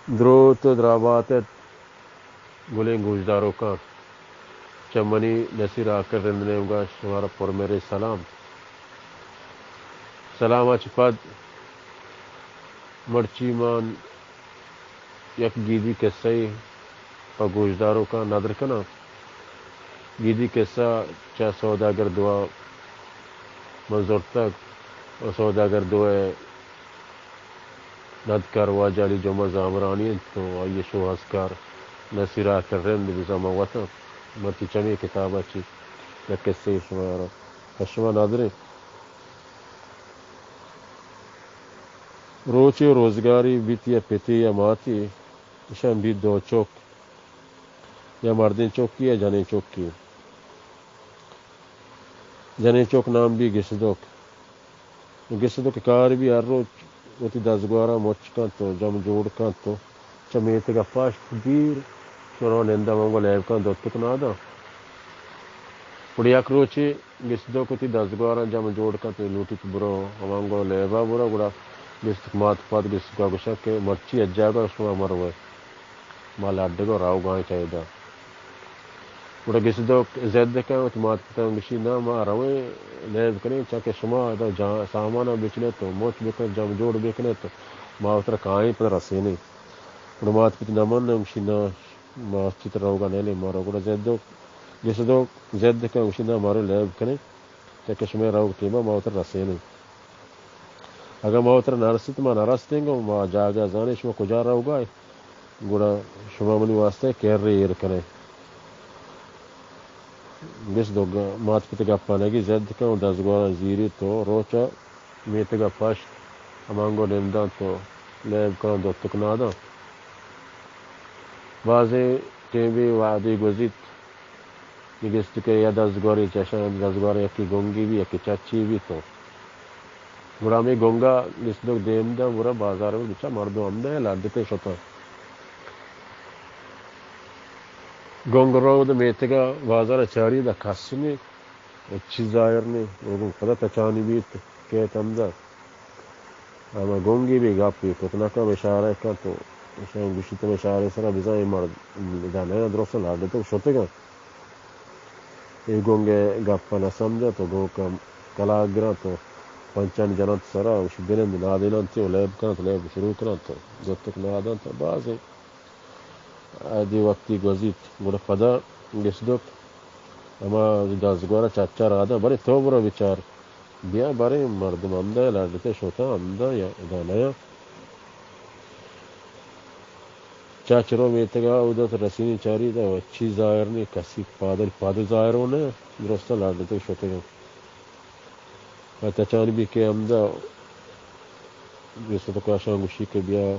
درو تو درابات گلیں گوشداروں کا چمنی نصیر آکل رندنے ہوگا شمارا پر میرے سلام سلام اچپد مرچی مان یک گیدی کسائی پا گوشداروں کا نادر کنا گیدی کسا چا سوداگر2 منظور تک اور سوداگر2 ندکار واجہ علی جمع زامرانی تو آئیے شو ہسکار نصیر آکل رند بزا موتا مرچی چمی کتابہ چی یک کسائی شمارا خشمہ نادریں روچی روزگاری بیتی یا پیتی یا ماتی اشان بیت دو چوک یا مردین چوک کی یا جنین چوک کی جنین چوک نام بھی گسدک کار بھی ہر روز ہوتی دزگوارا موچ کن تو جم جوڑ کن تو چمیت کا پاشت دیر شروع نندہ مانگو لیب کن دوتک نادا پڑی یک روچی گسدک ہوتی دزگوارا جم جوڑ کن تو لوٹی تو برو مانگو لیبا برو گڑا گسدک مات پاد گسدکا گشا کہ مرچی اجاگا شما مروے مال اڈگو راو گائیں چاہی دا گڑا گسدک زید کا ہوتی مات پتا گشی نا ما روے لیب کنی چاکہ شما دا سامانا بکنے تو موچ بکنے جم جوڑ بکنے تو ما اتر کائیں پر رسینے گڑا مات پتی نمان گشی نا ما چیتر راو گا نیلے مارو گڑا گسدک زید کا گشی نا مارو لیب کنے چاکہ شما راو تیما ما اتر رسینے اگر ما اتر نرسی تو ما نرس دیں گا ما جاگا زانے شما کجا راو گا گڑا شما منی واسطے کیر رہی ایر کنے گس دو مات پتی گپا نگی زد کا دزگوارا زیری تو روچا میت گا پشت امانگو نندان تو لیب کن دو تک نادا بعضی ٹیمی وعدی گزید نگست کے یا دزگواری چشان دزگواری یکی گنگی بھی یکی چچی بھی تو گڑا میں گنگا گس دو دیم دا گڑا بازار میں بچا مردو امدے لڑتے شتا گونگ رو دا میتگا بازار چاری دا کسنی اچھی ظاہر نے لوگوں پتہ تچانی بیت کہ تمدا اما گونگی بھی گاپی کتنا کا اشارہ کا تو شاید گشی تو اشارے سرا بزای مرد دانے درست لڑتے تو شتے گا یہ گونگے گپا نہ سمجھا تو گو کا کلا گرا تو پنچان جنات سرا اس بلند نادینان تو لیب کنا تو لیب شروع کنا تو جب تک نادان تو بعض آدھی وقتی گزید گوڑا پدا گسدک اما دزگوارا چاچا رادا بری تو برا بیچار بیا بری مردم امدا لڑتے شوتا امدا یا دانایا چاچرو میتگا ادت رسینی چاری دا اچھی ظاہر نہیں کسی پادل ظاہر ہونے درستا لڑتے شوتے گا تچانی بھی کہ امدا گسدک آشان گوشی کے بیا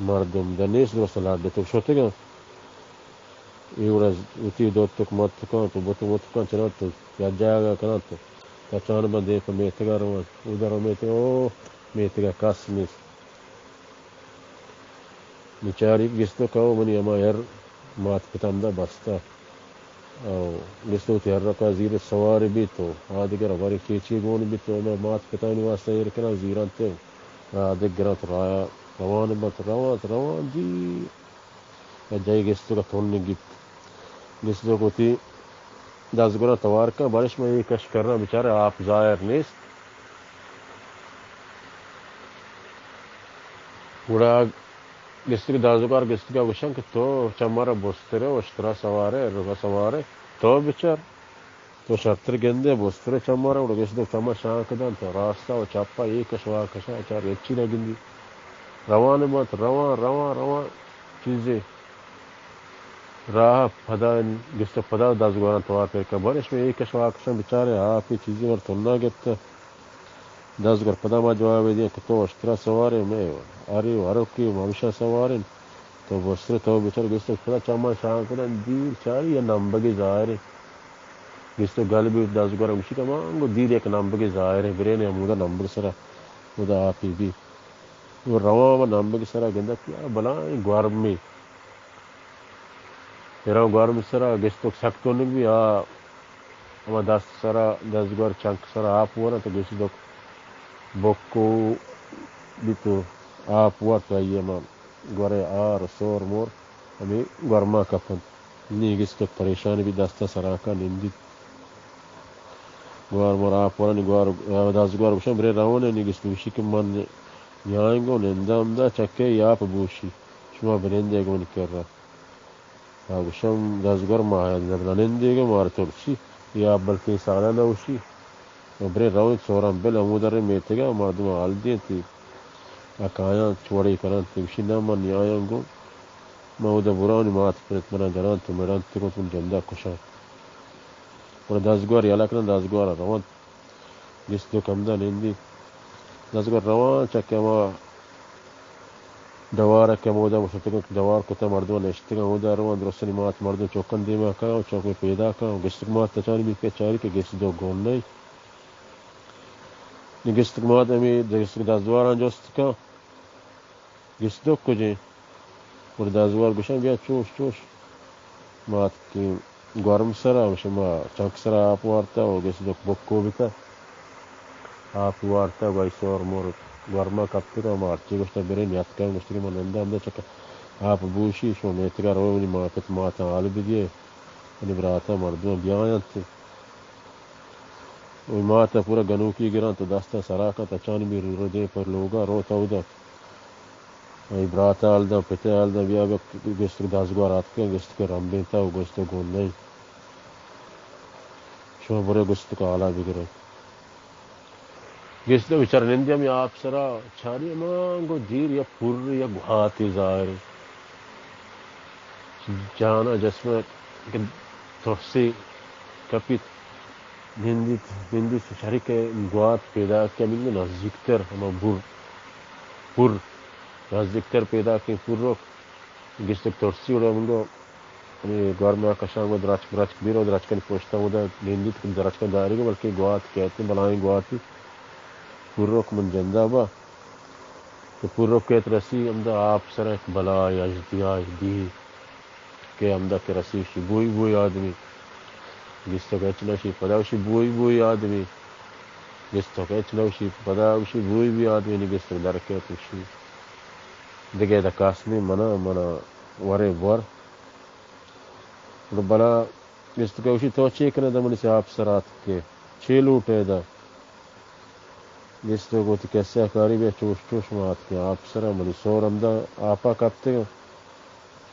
مردم دنیس درست لڑتے شوتے گا یہ گوڑا اتی دو تک مت کن تو بطو کن چنا تو یا جاگا کنا تو تچان با دیکھ میتگا روان ادھر میتگا او میتگا کس نیس بیچاری گستو کہو منی اما ہر مات پتم دا بستا او گستو تی ہر رکا زیر سواری بھی تو آدگر باری چیچی گون بھی تو اما مات پتانی واسطہ یہ رکنا زیران تے آدگر تو رایا روان بات روان دی جائی گستو کا تھونی گیت گستو کو تی دس گنا توار کا بارش میں یہ کش کرنا بیچارے آپ ظاہر نیست گوڑا گستو کی دازوکار گستو کا گوشن کہ تو چمارا بسترے وشترا سوارے رگا سوارے تو بیچار تو شرطر گندے بسترے چمارا گوڑا گستو چمار شانک دان تو راستہ و چاپا یہ کشوا کشا چار اچھی لگندی روان بات روان چیزیں راہ پدا گستو پدا دازگوارا توار پر کا بارش میں یہ کشوا کشا بیچارے آپ ہی چیزیں اور تلنا گتا دازگوار پدا ما جواب دیا کہ تو وشترا سوارے میں آری وارو کی مامشہ سوارن تو بسترے تو بیچار گستو پدا چمار شانک دان دیر چاری یا نمبگی ظاہر گستو گل بھی دازگوارا گوشی کا مانگو دیر ایک نمبگی ظاہر ہے برین امودا نمبگ سرا مدا آپ ہی بھی وہ روان و نمبگی سرا گندہ کیا بلائیں گوارمی تیرا گوارمی سرا گستو سکتو نگ بھی اما دست سرا دازگوار چنک سرا آپ ہوا نا تو گستو بکو بھی تو آپ وقت آئیے ماں گورے آر سور مور ہمیں گرما کپن نہیں گس تو پریشانی بھی دستہ سراکا نندی گوار مور آپ ورانی گوار داز گوار گوشم برے راونے نہیں گس دوشی کہ من یائیں گو نندام دا چکے یاپ بوشی شما برندے گو نکر رہا گوشم داز گوار ماہی نبلا نندے گو مار ترسی یاپ بلکہ سالا نوشی برے راونے سوران بل امودر میتے گا مردم آل دیں تی اکایاں چوڑی کران تی گوشی نا من یائیں گو مودا برانی مات پرت منا جران تو میران تکو تم جندہ کشان اور دازگوار یالا کرن دازگوار روان جس دو کمدہ نندی دازگوار روان چکے ما دوارا که مودا مشتکن دوار کتا مردمان اشتکن مودا روان درستنی مات مردم چوکن دیما کن چوک میں پیدا کن گستک مات تچانی بھی که چاری که گست دو گون نئی گستک مات امی گستک دازدواران جوست کن گست دو کجیں اور دازوار گوشن بیا چوش مات کی گرم سرا شما چنک سرا آپ وارتا و گس دو بکو بیتا آپ وارتا گوی سور مور گرما کپتی کا مارچی گوشتا برین یاد کن گوشتا که من انده انده چکا آپ بوشی شما میتگا روی ماتت ماتا آل بیدیه انی براتا مردم بیاین تی وی ماتا پورا گنوکی گران تو دستا سراکا تا چانی بھی رو دے پر لوگا رو تاو دا وی براتا آل دا پتا آل دا بیا گستک دازگوار آت کن گستک رمبین تا و گستک گون نئی شما برے گستک آلا بگرے گستک بچار نندی ہمی آپ سرا چاری مانگو دیر یا پر یا گوھاتی ظاہر جانا جسم ترسی کپیت نندی سچاری کے گوات پیدا کیا ملنے نزدیکتر ہما پر نزدیکتر پیدا کی پر رو گستک ترسی اڑا منگو گورما کشان کو درچ بیرو درچ کنی پوچھتا ہوں دا نندی تکن درچ کن داری گو بلکہ گوات کہتے ہیں بلائیں گواتی پر روک من جندہ با تو پر روک کہت رسی امدہ آپ سر ایک بلائی اجدیائی دی کہ امدہ کے رسی شی بوئی آدمی گستک اچناشی پداوشی بوئی آدمی گستک اچناشی پداوشی بوئی آدمی نی گستک درکیت وشی دیگه دا کاسمی منا وره ور بلا گستک وشی تو چیکنے دا منی سے آپ سرات کے چھ لوٹے دا گستک ہوتی کیسے کاری بیا چوش مات کے آپ سرا منی سور امدہ آپا کپتے گا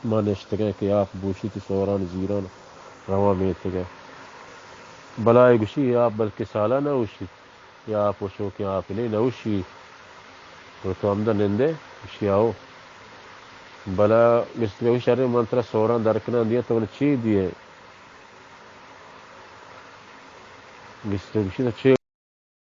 مانشتے گا کہ آپ بوشی تی سوران زیران روا میتے گا بلائے گوشی آپ بلکہ سالہ نہ اوشی یا آپ وشو کہ آپ نہیں نہ اوشی تو امدہ نندے اوشی آؤ بلا گستک وشی منترہ سوران درکنا دیا تو انہیں چی دیئے گستک وشی تو چی